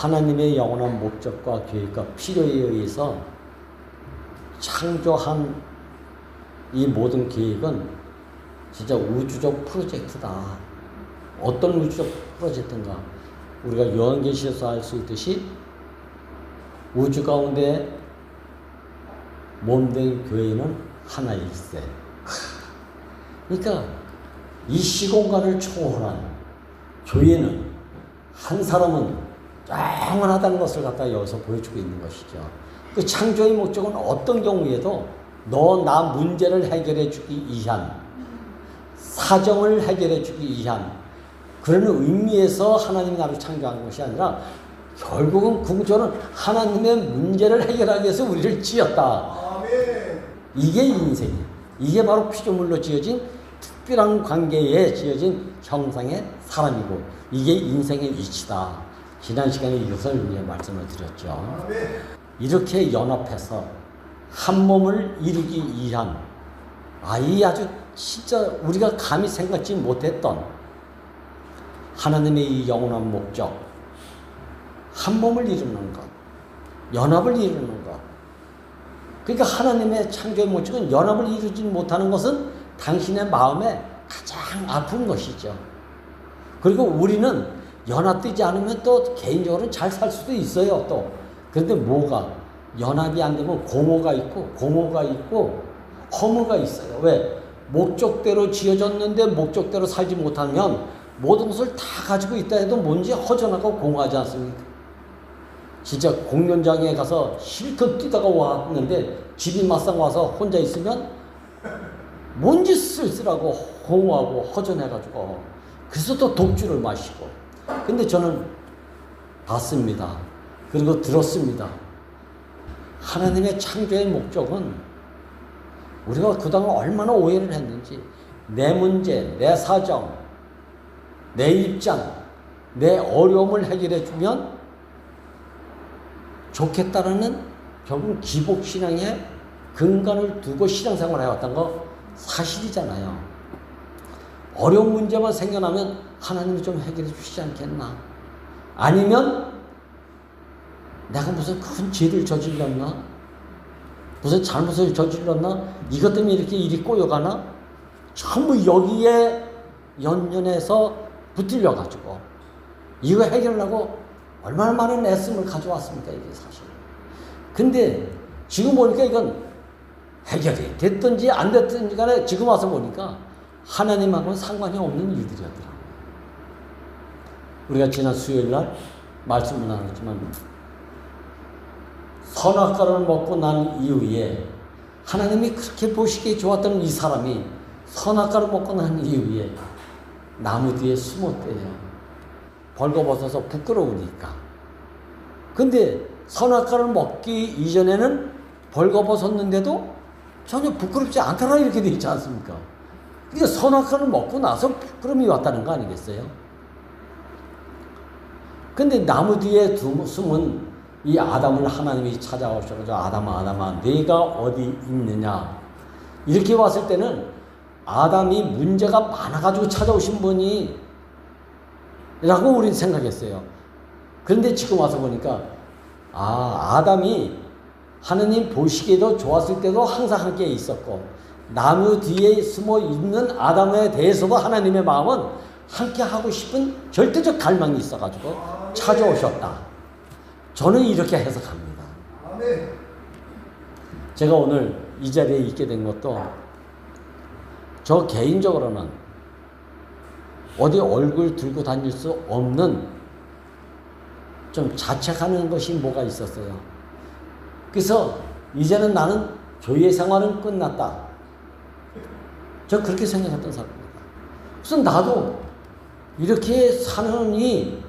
하나님의 영원한 목적과 계획과 필요에 의해서 창조한 이 모든 계획은 진짜 우주적 프로젝트다. 어떤 우주적 프로젝트인가? 우리가 요한계시에서 알 수 있듯이 우주 가운데 몸된 교회는 하나일세. 그러니까 이 시공간을 초월한 교회는 한 사람은 영원하다는 것을 갖다 여기서 보여주고 있는 것이죠. 그 창조의 목적은 어떤 경우에도 너 나 문제를 해결해 주기 위한, 사정을 해결해 주기 위한 그런 의미에서 하나님이 나를 창조한 것이 아니라 결국은 구조는 하나님의 문제를 해결하기 위해서 우리를 지었다. 아멘. 이게 인생이에요. 이게 바로 피조물로 지어진 특별한 관계에 지어진 형상의 사람이고 이게 인생의 이치다. 지난 시간에 이것을 말씀을 드렸죠. 아멘. 이렇게 연합해서 한 몸을 이루기 위한 이 아주 진짜 우리가 감히 생각지 못했던 하나님의 이 영원한 목적, 한 몸을 이루는 것, 연합을 이루는 것. 그러니까 하나님의 창조의 목적은 연합을 이루지 못하는 것은 당신의 마음에 가장 아픈 것이죠. 그리고 우리는 연합되지 않으면 또 개인적으로 잘 살 수도 있어요. 또 그런데 뭐가 연합이 안 되면 공허가 있고 허무가 있어요. 왜? 목적대로 지어졌는데 목적대로 살지 못하면 모든 것을 다 가지고 있다 해도 뭔지 허전하고 공허하지 않습니까? 진짜 공연장에 가서 실컷 뛰다가 왔는데 집이 막상 와서 혼자 있으면 뭔지 쓸쓸하고 공허하고 허전해가지고 그래서 또 독주를 마시고. 근데 저는 봤습니다. 그리고 들었습니다. 하나님의 창조의 목적은 우리가 그동안 얼마나 오해를 했는지 내 문제, 내 사정, 내 입장, 내 어려움을 해결해 주면 좋겠다라는 결국 기복신앙의 근간을 두고 신앙생활을 해왔던 거 사실이잖아요. 어려운 문제만 생겨나면 하나님이 좀 해결해 주시지 않겠나? 아니면 내가 무슨 큰 죄를 저질렀나? 무슨 잘못을 저질렀나? 이것 때문에 이렇게 일이 꼬여가나? 전부 여기에 연연해서 붙들려가지고 이거 해결하려고 얼마나 많은 애씀을 가져왔습니까? 이게 사실. 근데 지금 보니까 이건 해결이 됐든지 안 됐든지 간에 지금 와서 보니까 하나님하고는 상관이 없는 일들이었더라고요. 우리가 지난 수요일날 말씀을 나눴지만 선악과를 먹고 난 이후에 하나님이 그렇게 보시기에 좋았던 이 사람이 선악과를 먹고 난 이후에 나무 뒤에 숨었대요. 벌거벗어서 부끄러우니까. 근데 선악과를 먹기 이전에는 벌거벗었는데도 전혀 부끄럽지 않더라 이렇게 되어 있지 않습니까? 그러니까 선악과를 먹고 나서 부끄러움이 왔다는 거 아니겠어요? 근데 나무 뒤에 숨은 이 아담을 하나님이 찾아오셔서 아담아 네가 어디 있느냐 이렇게 왔을 때는 아담이 문제가 많아가지고 찾아오신 분이 라고 우리는 생각했어요. 그런데 지금 와서 보니까 아담이 하느님 보시기에도 좋았을 때도 항상 함께 있었고 나무 뒤에 숨어 있는 아담에 대해서도 하나님의 마음은 함께 하고 싶은 절대적 갈망이 있어가지고 찾아오셨다. 저는 이렇게 해석합니다. 제가 오늘 이 자리에 있게 된 것도 저 개인적으로는 어디 얼굴 들고 다닐 수 없는 좀 자책하는 것이 뭐가 있었어요. 그래서 이제는 나는 교회 생활은 끝났다. 저 그렇게 생각했던 사람입니다. 그래서 나도 이렇게 사느니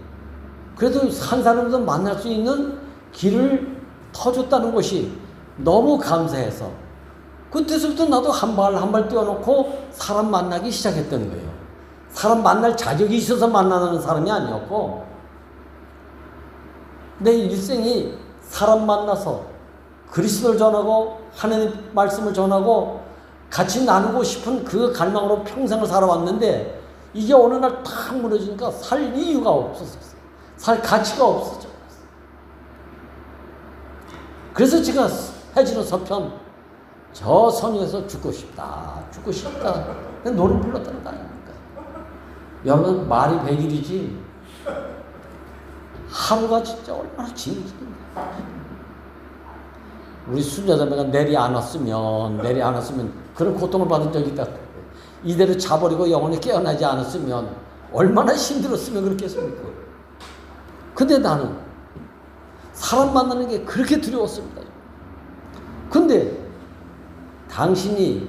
그래도 한 사람도 만날 수 있는 길을 터줬다는 것이 너무 감사해서 그때서부터 나도 한 발 뛰어놓고 사람 만나기 시작했던 거예요. 사람 만날 자격이 있어서 만나는 사람이 아니었고 내 일생이 사람 만나서 그리스도를 전하고 하나님 말씀을 전하고 같이 나누고 싶은 그 갈망으로 평생을 살아왔는데 이게 어느 날 탁 무너지니까 살 이유가 없었어요. 살 가치가 없어져. 그래서 제가 해지는 서편 저 선유에서 죽고 싶다. 노래 불렀다는 거 아닙니까? 여러분 말이 100일이지 하루가 진짜 얼마나 길지. 우리 순자자매가 내리 안 왔으면 그런 고통을 받은 적이 있다. 이대로 자버리고 영원히 깨어나지 않았으면 얼마나 힘들었으면 그렇겠습니까? 근데 나는 사람 만나는 게 그렇게 두려웠습니다. 근데 당신이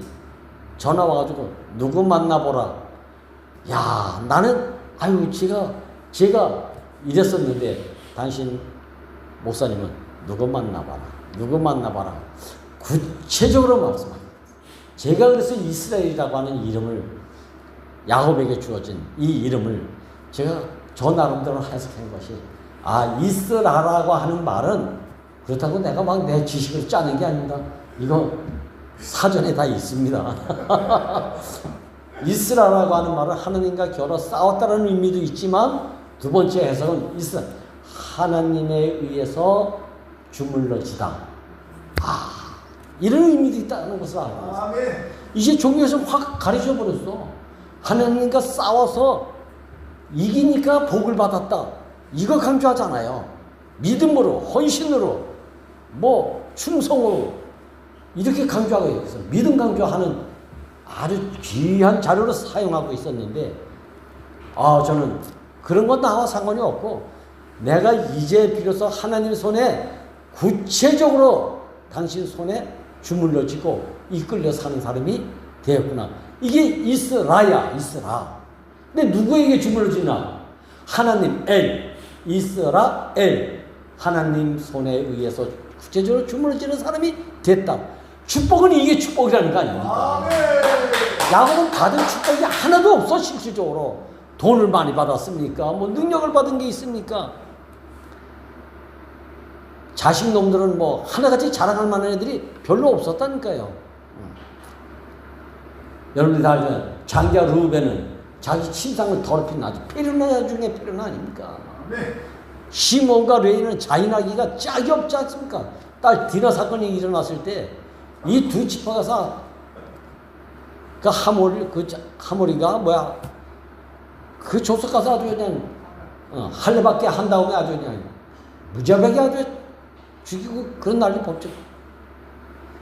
전화 와가지고 누구 만나보라. 야, 나는 아유 제가 이랬었는데 당신 목사님은 누구 만나봐라. 구체적으로 말씀합니다. 제가 그래서 이스라엘이라고 하는 이름을 야곱에게 주어진 이 이름을 제가 저 나름대로 해석한 것이 이스라라고 하는 말은 그렇다고 내가 막 내 지식을 짜는 게 아닙니다. 이거 사전에 다 있습니다. 이스라라고 하는 말은 하나님과 겨뤄 싸웠다는 의미도 있지만 두 번째 해석은 하나님에 의해서 주물러지다. 이런 의미도 있다는 것을 알고 있어요. 이제 종교에서 확 가르쳐 버렸어. 하나님과 싸워서 이기니까 복을 받았다. 이거 강조하잖아요. 믿음으로, 헌신으로, 충성으로 이렇게 강조하고 있어요. 믿음 강조하는 아주 귀한 자료로 사용하고 있었는데 저는 그런 건 나와 상관이 없고 내가 이제 비로소 하나님 손에 구체적으로 당신 손에 주물러지고 이끌려 사는 사람이 되었구나. 이게 이스라. 근데 누구에게 주물러지나? 하나님 이스라엘. 하나님 손에 의해서 구체적으로 주물러지는 사람이 됐다. 축복은 이게 축복이라는 거 아닙니까? 야곱은 받은 축복이 하나도 없어. 실질적으로 돈을 많이 받았습니까? 능력을 받은 게 있습니까? 자식 놈들은 하나같이 자랑할 만한 애들이 별로 없었다니까요. 여러분들이 다 알잖아요. 장자 루벤은 자기 침상을 더럽힌 아주 페르나 중에 페르나 아닙니까? 시몬과 레이는 자인하기가 짝이 없지 않습니까? 딸 디나 사건이 일어났을 때 이 두 지파가 그 하모리가 그 족속 가서 아주 그냥 할례받게 한 다음에 아주 그냥 무자백이 아주 죽이고 그런 난리 법적.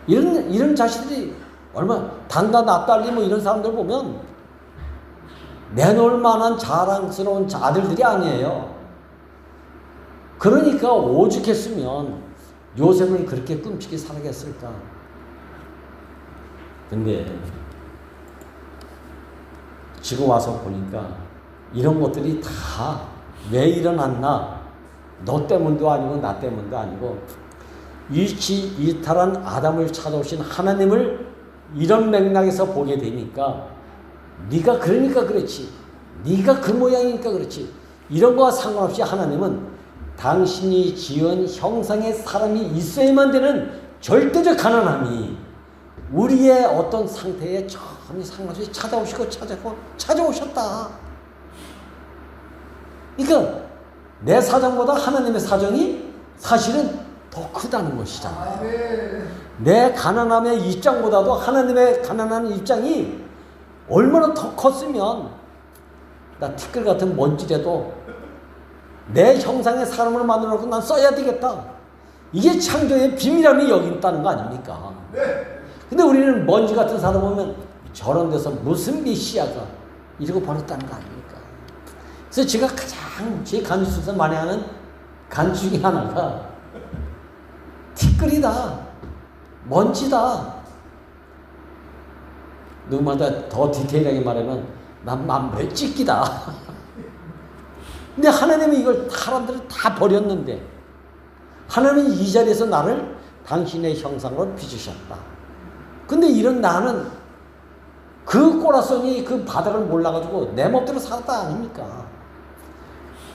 이런 자식들이 얼마나 단다 납달리 이런 사람들 보면 내놓을 만한 자랑스러운 아들들이 아니에요. 그러니까 오죽했으면 요셉을 그렇게 끔찍히 살아겠을까. 근데 지금 와서 보니까 이런 것들이 다 왜 일어났나? 너 때문도 아니고 나 때문도 아니고 이탈한 아담을 찾아오신 하나님을 이런 맥락에서 보게 되니까 네가 그러니까 그렇지. 네가 그 모양이니까 그렇지. 이런 거와 상관없이 하나님은 당신이 지은 형상의 사람이 있어야만 되는 절대적 가난함이 우리의 어떤 상태에 전혀 상관없이 찾아오셨다. 그러니까 내 사정보다 하나님의 사정이 사실은 더 크다는 것이잖아요. 내 가난함의 입장보다도 하나님의 가난한 입장이 얼마나 더 컸으면 나 티끌 같은 먼지라도 내 형상의 사람을 만들어 놓고 난 써야 되겠다. 이게 창조의 비밀함이 여기 있다는 거 아닙니까? 근데 우리는 먼지 같은 사람 보면 저런 데서 무슨 메시아가 이러고 버렸다는 거 아닙니까? 그래서 제가 가장 제 간주에서 많이 하는 간 중에 하나가 티끌이다. 먼지다. 누구마다 더 디테일하게 말하면 난 맘에 찢기다. 근데 하나님이 이걸 사람들을 다 버렸는데 하나님이 이 자리에서 나를 당신의 형상으로 빚으셨다. 근데 이런 나는 그 꼬라성이 그 바닥을 몰라가지고 내 멋대로 살았다 아닙니까?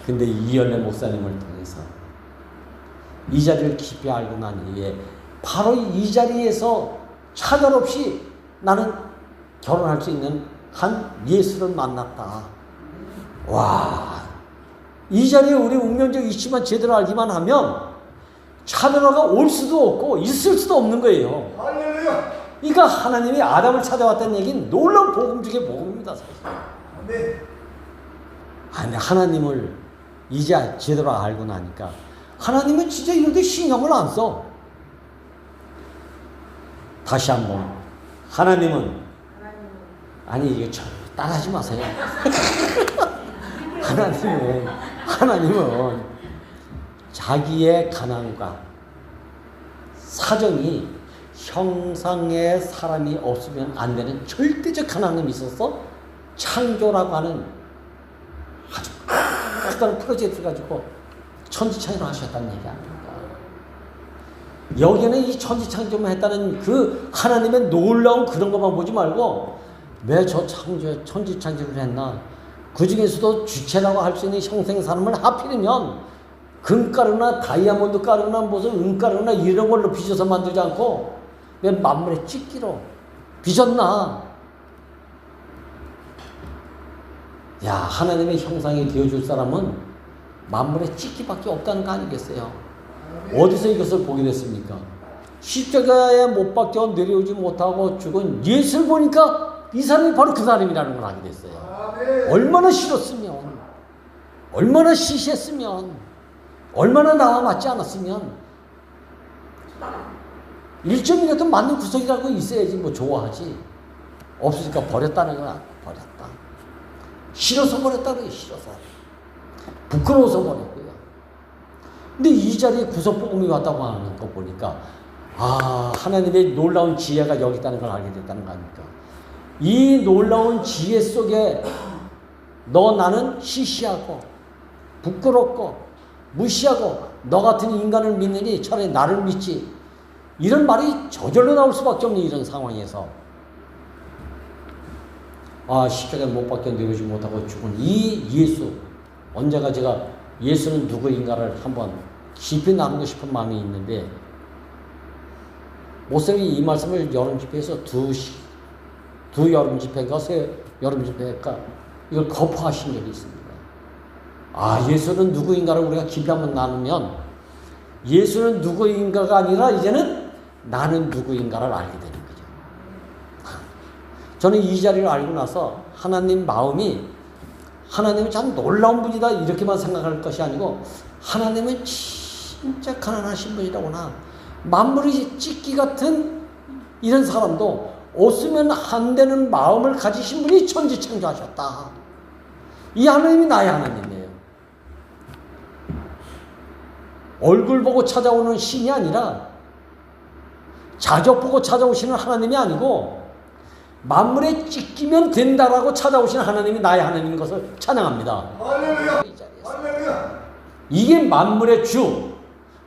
근데 이연래 목사님을 통해서 이 자리를 깊이 알고 난 이후에 바로 이 자리에서 차별 없이 나는 결혼할 수 있는 한 예수를 만났다. 와, 이 자리에 우리 운명적 이치만 제대로 알기만 하면 차별화가 올 수도 없고 있을 수도 없는 거예요. 할렐루야. 그러니까 하나님이 아담을 찾아왔다는 얘기는 놀라운 복음 중에 복음입니다. 사실. 네. 근데 하나님을 이제 제대로 알고 나니까 하나님은 진짜 이런 데 신경을 안 써. 다시 한번 하나님은 아니 이게 따라하지 마세요. 하나님은 자기의 가난과 사정이 형상의 사람이 없으면 안 되는 절대적 가난함이 있어서 창조라고 하는 아주 크다는 프로젝트를 가지고 천지창조를 하셨다는 얘기 아닙니까? 여기는 이 천지창조만 했다는 그 하나님의 놀라운 그런 것만 보지 말고 왜 저 천지창조를 했나? 그 중에서도 주체라고 할 수 있는 형생 사람을 하필이면 금가루나 다이아몬드 가루나 무슨 은가루나 이런 걸로 빚어서 만들지 않고 왜 만물의 찢기로 빚었나? 야, 하나님의 형상이 되어줄 사람은 만물의 찢기밖에 없다는 거 아니겠어요? 어디서 이것을 보게 됐습니까? 십자가에 못 박혀 내려오지 못하고 죽은 예수를 보니까 이 사람이 바로 그 사람이라는 걸 알게 됐어요. 얼마나 싫었으면, 얼마나 시시했으면, 얼마나 나와 맞지 않았으면 1점이라도 맞는 구석이라고 있어야지 뭐 좋아하지. 없으니까 버렸다는 거야. 버렸다. 싫어서 버렸다고요. 싫어서. 부끄러워서 버렸고요. 근데 이 자리에 구속복음이 왔다고 하는 거 보니까 하나님의 놀라운 지혜가 여기 있다는 걸 알게 됐다는 거 아닙니까? 이 놀라운 지혜 속에 나는 시시하고 부끄럽고 무시하고 너 같은 인간을 믿느니 차라리 나를 믿지. 이런 말이 저절로 나올 수밖에 없는 이런 상황에서 십자가에 못 박혀 내려오지 못하고 죽은 이 예수, 언제가 제가 예수는 누구인가를 한번 깊이 나누고 싶은 마음이 있는데 목사님이 이 말씀을 여름 집회에서 두 여름 집회가 세 여름 집회가 이걸 거부하신 적이 있습니다. 예수는 누구인가를 우리가 깊이 한번 나누면 예수는 누구인가가 아니라 이제는 나는 누구인가를 알게 되는 거죠. 저는 이 자리를 알고 나서 하나님 마음이 하나님은 참 놀라운 분이다 이렇게만 생각할 것이 아니고 하나님은 진짜 가난하신 분이라구나. 만물이 찢기 같은 이런 사람도 없으면 안 되는 마음을 가지신 분이 천지창조하셨다. 이 하나님이 나의 하나님이에요. 얼굴 보고 찾아오는 신이 아니라 자적 보고 찾아오시는 하나님이 아니고 만물에 찢기면 된다라고 찾아오시는 하나님이 나의 하나님인 것을 찬양합니다. 할렐루야. 할렐루야. 이게 만물의 주,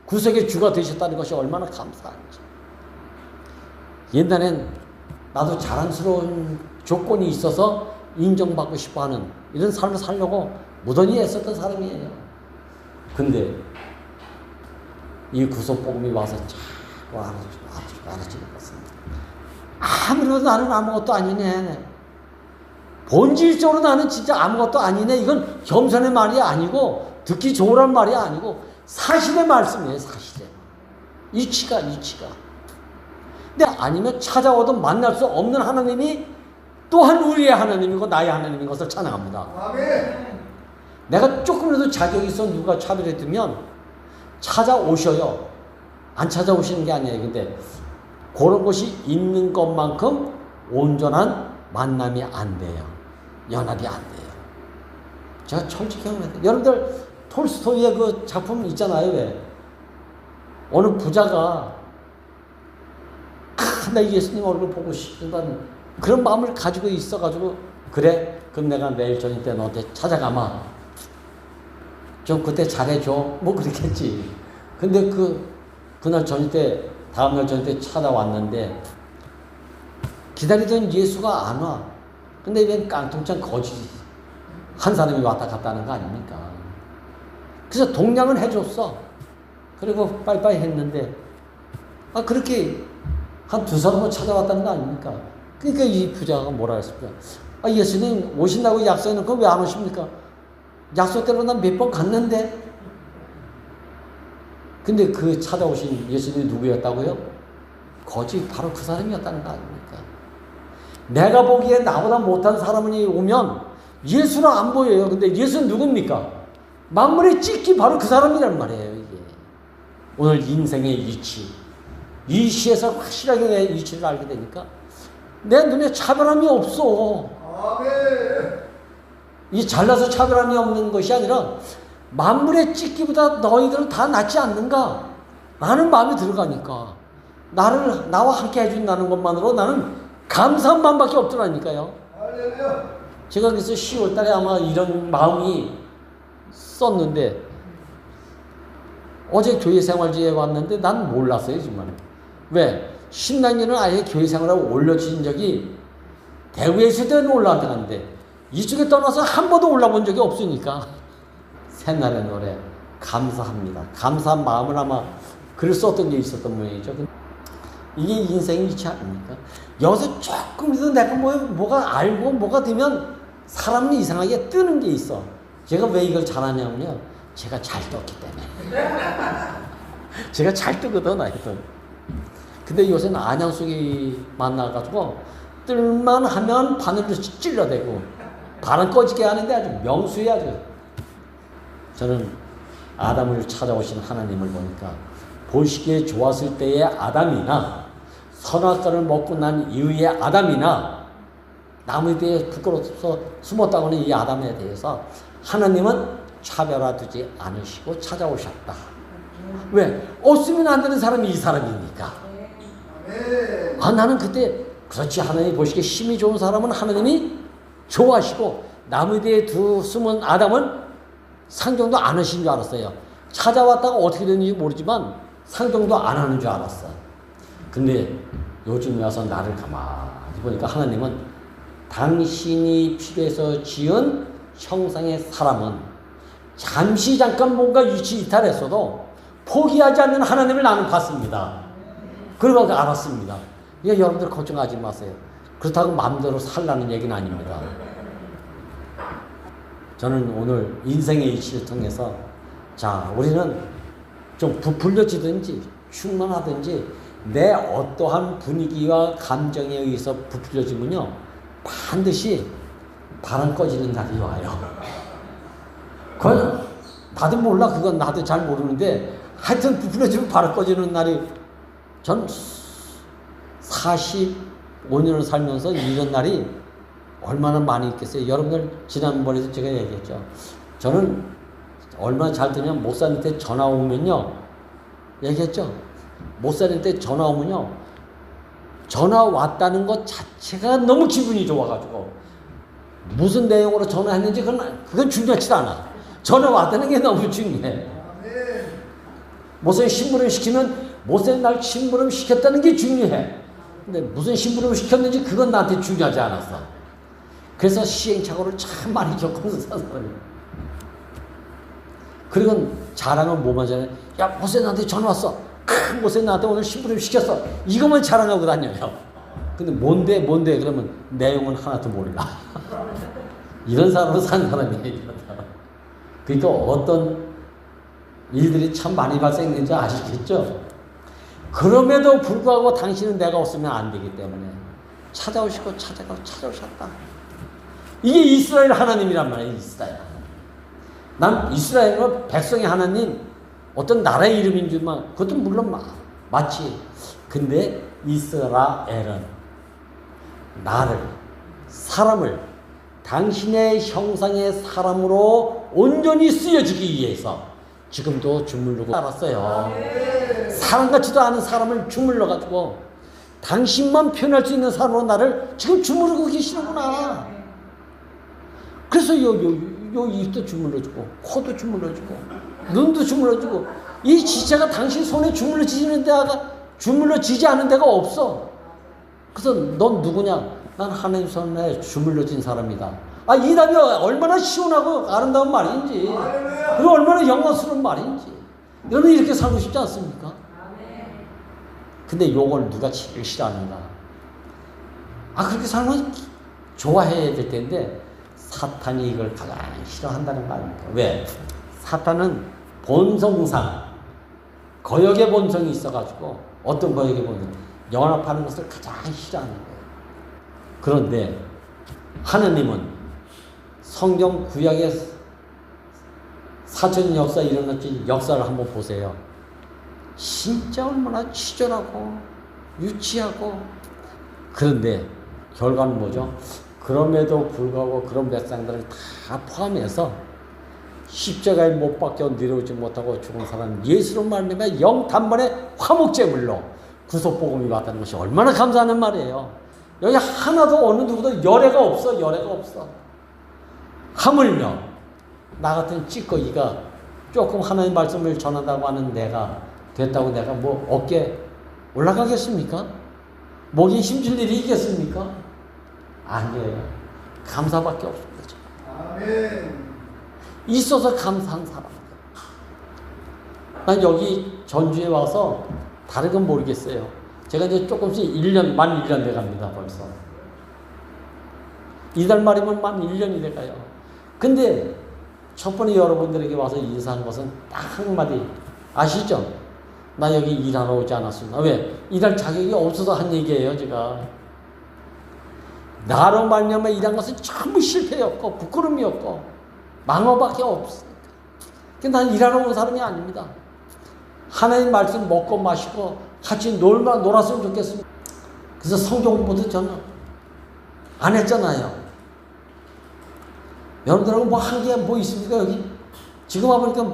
구속의 주가 되셨다는 것이 얼마나 감사한지. 옛날엔 나도 자랑스러운 조건이 있어서 인정받고 싶어하는 이런 삶을 살려고 무던히 애썼던 사람이에요. 근데 이 구속복음이 와서 자꾸 알아지는 것입니다. 아무래도 나는 아무것도 아니네. 본질적으로 나는 진짜 아무것도 아니네. 이건 겸손의 말이 아니고 듣기 좋으란 말이 아니고 사실의 말씀이에요. 사실의 이치가. 근데 아니면 찾아와도 만날 수 없는 하나님이 또한 우리의 하나님이고 나의 하나님인 것을 찬양합니다. 아멘. 내가 조금이라도 자격이 있어 누가 차별해 두면 찾아오셔요. 안 찾아오시는 게 아니에요. 근데 그런 것이 있는 것만큼 온전한 만남이 안 돼요. 연합이 안 돼요. 제가 솔직히 경험했어요. 여러분들 톨스토이의 그 작품 있잖아요. 왜? 어느 부자가 나 예수님 얼굴 보고 싶다는 그런 마음을 가지고 있어가지고 그래? 그럼 내가 내일 저녁 때 너한테 찾아가마. 좀 그때 잘해줘. 뭐 그렇겠지. 근데 그날 저녁 때 다음날 저녁 때 찾아왔는데 기다리던 예수가 안 와. 근데 웬 깡통찬 거지 한 사람이 왔다 갔다 하는 거 아닙니까? 그래서 동냥은 해줬어. 그리고 빠이빠이 했는데 그렇게 한 두 사람은 찾아왔다는 거 아닙니까? 그러니까 이 부자가 뭐라 했습니까? 예수님 오신다고 약속해놓고 왜 안 오십니까? 약속대로 난 몇 번 갔는데 근데 그 찾아오신 예수님이 누구였다고요? 거짓, 바로 그 사람이었다는 거 아닙니까? 내가 보기에 나보다 못한 사람이 오면 예수는 안 보여요. 근데 예수는 누굽니까? 만물의 찍기 바로 그 사람이란 말이에요. 이게 오늘 인생의 이치, 이 시에서 확실하게 내 이치를 알게 되니까 내 눈에 차별함이 없어. 아멘. 이 잘나서 차별함이 없는 것이 아니라 만물의 찍기보다 너희들은 다 낫지 않는가? 라는 마음이 들어가니까 나와 함께 해준다는 것만으로 나는 감사한 마음밖에 없더라니까요. 할렐루야. 제가 그래서 10월 달에 아마 이런 마음이 썼는데 어제 교회 생활지에 왔는데 난 몰랐어요, 정말. 왜? 신랑이는 아예 교회 생활을 올려진 적이 대구에서 때는 올라왔는데 이쪽에 떠나서 한 번도 올라본 적이 없으니까 새날의 노래 감사합니다. 감사한 마음을 아마 글을 썼던 게 있었던 모양이죠. 이게 인생의 이치 아닙니까? 여기서 조금이라도 내가 뭐가 알고 뭐가 되면 사람은 이상하게 뜨는 게 있어. 제가 왜 이걸 잘하냐면요, 제가 잘 떴기 때문에. 제가 잘 뜨거든, 하여튼. 근데 요새는 안양숙이 만나가지고 뜰만 하면 바늘로 찔러대고 바람 꺼지게 하는데 아주 명수야. 아주. 저는 아담을 찾아오신 하나님을 보니까 보시기에 좋았을 때의 아담이나 선악과를 먹고 난 이후의 아담이나 나무에 대해 부끄러워서 숨었다고는 이 아담에 대해서 하나님은 차별화두지 않으시고 찾아오셨다. 왜? 없으면 안 되는 사람이 이 사람이니까. 아, 나는 그때 그렇지, 하나님이 보시기에 힘이 좋은 사람은 하나님이 좋아하시고 나무에 대해 숨은 아담은 상종도 안 하신 줄 알았어요. 찾아왔다가 어떻게 됐는지 모르지만 상종도 안 하는 줄 알았어. 근데 요즘 와서 나를 가만히 보니까 하나님은 당신이 필요해서 지은 형상의 사람은 잠깐 뭔가 위치 이탈했어도 포기하지 않는 하나님을 나는 봤습니다. 그리고 알았습니다. 그러니까 여러분들 걱정하지 마세요. 그렇다고 마음대로 살라는 얘기는 아닙니다. 저는 오늘 인생의 이치를 통해서 자, 우리는 좀 부풀려지든지 충만하든지 내 어떠한 분위기와 감정에 의해서 부풀려지면요 반드시 바람 꺼지는 날이 와요. 그건 나도 몰라. 그건 나도 잘 모르는데 하여튼 부풀려지면 바람 꺼지는 날이, 전 45년을 살면서 이런 날이 얼마나 많이 있겠어요. 여러분들 지난번에도 제가 얘기했죠. 저는 얼마나 잘 되냐면 목사님한테 전화 오면요, 얘기했죠. 목사님한테 전화 오면요, 전화 왔다는 것 자체가 너무 기분이 좋아가지고 무슨 내용으로 전화했는지 그건 중요하지 않아. 전화 왔다는 게 너무 중요해. 목사님 심부름 시키면 목사님 날 심부름 시켰다는 게 중요해. 근데 무슨 심부름 시켰는지 그건 나한테 중요하지 않았어. 그래서 시행착오를 참 많이 겪으면서 산 사람이에요. 그리고 자랑은 뭐만 잘해? 야, 목사님 나한테 전화 왔어. 목사님 나한테 오늘 심부름 시켰어. 이것만 자랑하고 다녀요. 근데 뭔데 그러면 내용은 하나도 몰라. 이런 사람으로 산 사람이에요. 그러니까 어떤 일들이 참 많이 발생했는지 아시겠죠? 그럼에도 불구하고 당신은 내가 없으면 안 되기 때문에 찾아오시고 찾아오셨다. 이게 이스라엘 하나님이란 말이에요. 이스라엘 하나님. 난 이스라엘은 백성의 하나님, 어떤 나라의 이름인 줄만, 그것도 물론 맞지. 근데 이스라엘은 나를, 사람을 당신의 형상의 사람으로 온전히 쓰여지기 위해서 지금도 주물르고 살았어요. 사람같지도 않은 사람을 주물러가지고 당신만 표현할 수 있는 사람으로 나를 지금 주무르고 계시는구나. 그래서 요 입도 주물러주고, 코도 주물러주고, 눈도 주물러주고, 이 지체가 당신 손에 주물러지는 데가, 주물러지지 않은 데가 없어. 그래서 넌 누구냐? 난 하나님 손에 주물러진 사람이다. 아, 이 답이 얼마나 시원하고 아름다운 말인지, 그리고 얼마나 영광스러운 말인지. 여러분 이렇게 살고 싶지 않습니까? 근데 요걸 누가 제일 싫어하는가? 아, 그렇게 살면 좋아해야 될 텐데 사탄이 이걸 가장 싫어한다는 거 아닙니까? 왜? 사탄은 본성상 거역의 본성이 있어가지고 어떤 거역의 본성? 연합하는 것을 가장 싫어하는 거예요. 그런데 하느님은 성경 구약의 사천 역사 일어났지 역사를 한번 보세요. 진짜 얼마나 치졸하고 유치하고 그런데 결과는 뭐죠? 그럼에도 불구하고 그런 백성들을 다 포함해서 십자가에 못 박혀 내려오지 못하고 죽은 사람 예수로 말미암아 영단번에 화목제물로 구속복음이 왔다는 것이 얼마나 감사하는 말이에요. 여기 하나도 어느 누구도 열애가 없어. 열애가 없어. 하물며 나 같은 찌꺼기가 조금 하나님 말씀을 전한다고 하는 내가 됐다고 내가 뭐 어깨 올라가겠습니까? 목이 힘줄 일이 있겠습니까? 아니에요. 감사밖에 없습니다. 아멘. 있어서 감사한 사람이에요. 난 여기 전주에 와서 다른 건 모르겠어요. 제가 이제 조금씩 만 1년 돼갑니다, 벌써. 이달 말이면 만 1년이 돼가요. 근데 첫 번에 여러분들에게 와서 인사한 것은 딱 한마디. 아시죠? 나 여기 일하러 오지 않았습니다. 왜? 일할 자격이 없어서 한 얘기예요, 제가. 나로 말미암아 일한 것은 전부 실패였고, 부끄러움이었고, 망어밖에 없으니까. 난 일하러 온 사람이 아닙니다. 하나님 말씀 먹고 마시고 같이 놀았으면 좋겠습니다. 그래서 성경 공부도 저는 안 했잖아요. 여러분들하고 뭐 한 게 뭐 있습니까, 여기? 지금 와보니까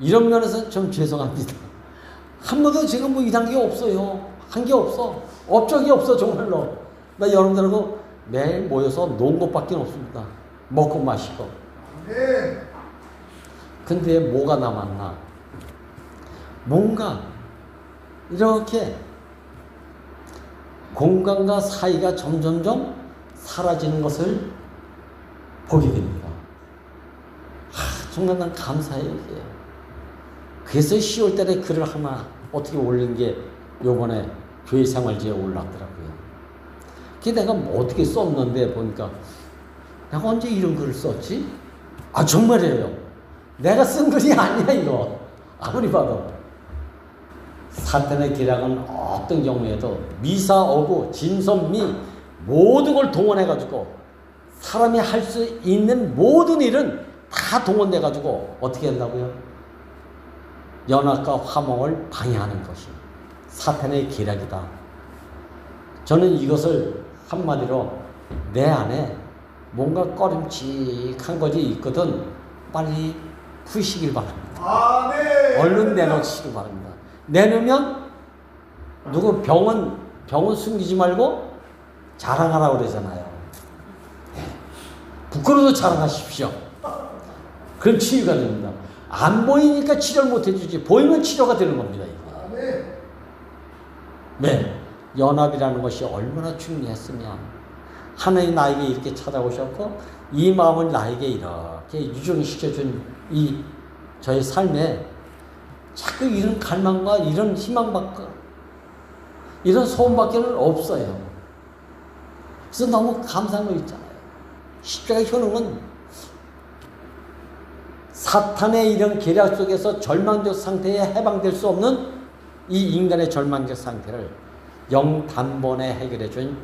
이런 면에서 좀 죄송합니다. 한 번도 지금 뭐 일한 게 없어요. 한 게 없어. 업적이 없어, 정말로. 나 여러분들하고 매일 모여서 논 것밖에 없습니다. 먹고 마시고. 네. 근데 뭐가 남았나? 뭔가 이렇게 공간과 사이가 점점점 사라지는 것을 보게 됩니다. 정말 난 감사해요, 이게. 그래서 10월달에 글을 하나 어떻게 올린 게 요번에 교회 생활지에 올랐더라고요. 그게 내가 뭐 어떻게 썼는데 보니까 내가 언제 이런 글을 썼지? 아, 정말이에요. 내가 쓴 글이 아니야, 이거. 아무리 봐도. 사탄의 계략은 어떤 경우에도 미사, 어구, 진선미 모든 걸 동원해가지고 사람이 할 수 있는 모든 일은 다 동원돼가지고 어떻게 한다고요? 연합과 화목을 방해하는 것이 사탄의 계략이다. 저는 이것을 한마디로 내 안에 뭔가 꺼림칙한 것이 있거든 빨리 푸시길 바랍니다. 아멘. 얼른 내놓으시길 바랍니다. 내놓으면 누구 병은 숨기지 말고 자랑하라고 그러잖아요. 부끄러워도 자랑하십시오. 그럼 치유가 됩니다. 안 보이니까 치료를 못 해주지 보이면 치료가 되는 겁니다. 이게. 아멘. 네, 연합이라는 것이 얼마나 중요했으면 하나님 나에게 이렇게 찾아오셨고 이 마음을 나에게 이렇게 유정시켜준 이 저의 삶에 자꾸 이런 갈망과 이런 희망밖에 이런 소원밖에는 없어요. 그래서 너무 감사한 거 있잖아요. 십자가 효능은 사탄의 이런 계략 속에서 절망적 상태에 해방될 수 없는 이 인간의 절망적 상태를 영단번에 해결해준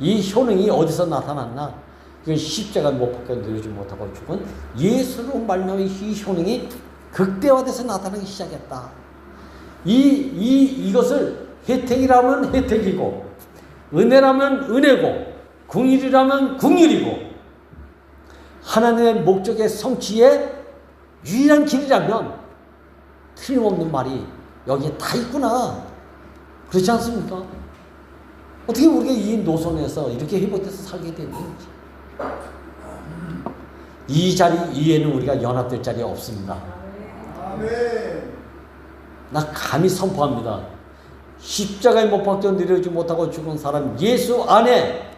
이 효능이 어디서 나타났나? 그건 십자가를 못 박혀 누리지 못하고 죽은 예수로 말미암아 이 효능이 극대화돼서 나타나기 시작했다. 이것을 혜택이라면 혜택이고, 은혜라면 은혜고, 궁일이라면 궁일이고, 하나님의 목적의 성취에 유일한 길이라면 틀림없는 말이 여기에 다 있구나. 그렇지 않습니까? 어떻게 우리가 이 노선에서 이렇게 회복돼서 살게 되는지. 이 자리 이외에는 우리가 연합될 자리 없습니다. 아멘. 나 감히 선포합니다. 십자가에 못 박혀 내려오지 못하고 죽은 사람 예수 안에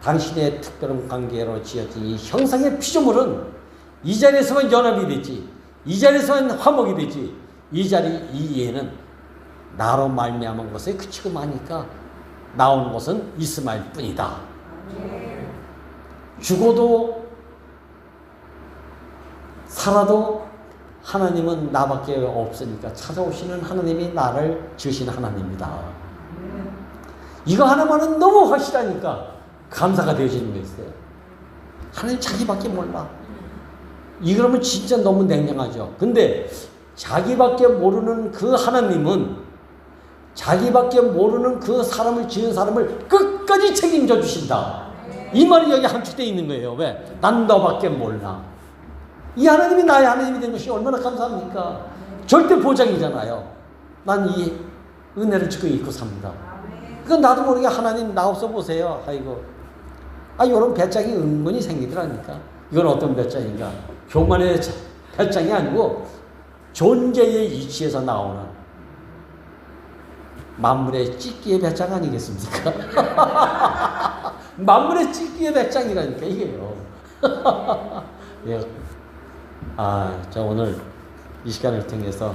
당신의 특별한 관계로 지어진 이 형상의 피조물은 이 자리에서만 연합이 되지, 이 자리에서만 화목이 되지, 이 자리 이외에는 나로 말미암은 것에 그치고 마니까 나오는 것은 이스마엘 뿐이다. 죽어도 살아도 하나님은 나밖에 없으니까 찾아오시는 하나님이 나를 지으신 하나님이다. 이거 하나만은 너무 확실하니까 감사가 되어지는 거 있어요. 하나님 자기밖에 몰라. 이러면 진짜 너무 냉정하죠. 근데 자기밖에 모르는 그 하나님은 자기밖에 모르는 그 사람을 지은 사람을 끝까지 책임져 주신다. 이 말이 여기 함축되어 있는 거예요. 왜? 난 너밖에 몰라. 이 하나님이 나의 하나님이 된 것이 얼마나 감사합니까? 절대 보장이잖아요. 난 이 은혜를 지금 잊고 삽니다. 그건 나도 모르게 하나님 나 없어 보세요. 아이고. 이런 배짱이 은근히 생기더라니까. 이건 어떤 배짱인가? 교만의 배짱이 아니고 존재의 이치에서 나오는 만물의 찢기의 배짱 아니겠습니까? 만물의 찢기의 배짱이라니까 이게요. 예. 저 오늘 이 시간을 통해서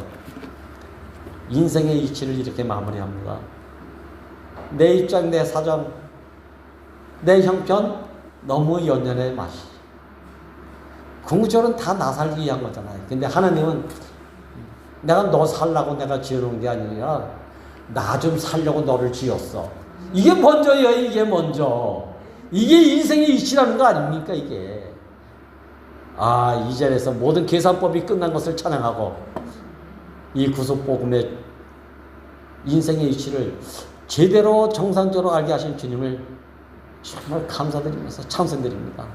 인생의 이치를 이렇게 마무리합니다. 내 입장, 내 사정, 내 형편 너무 연연해 마시. 궁극적으로는 다 나 살기 위한 거잖아요. 근데 하나님은 내가 너 살라고 내가 지어놓은 게 아니라 나 좀 살려고 너를 지었어. 이게 먼저예요. 이게 먼저. 이게 인생의 이치라는 거 아닙니까 이게. 이 자리에서 모든 계산법이 끝난 것을 찬양하고 이 구속복음의 인생의 이치를 제대로 정상적으로 알게 하신 주님을 정말 감사드리면서 찬송드립니다.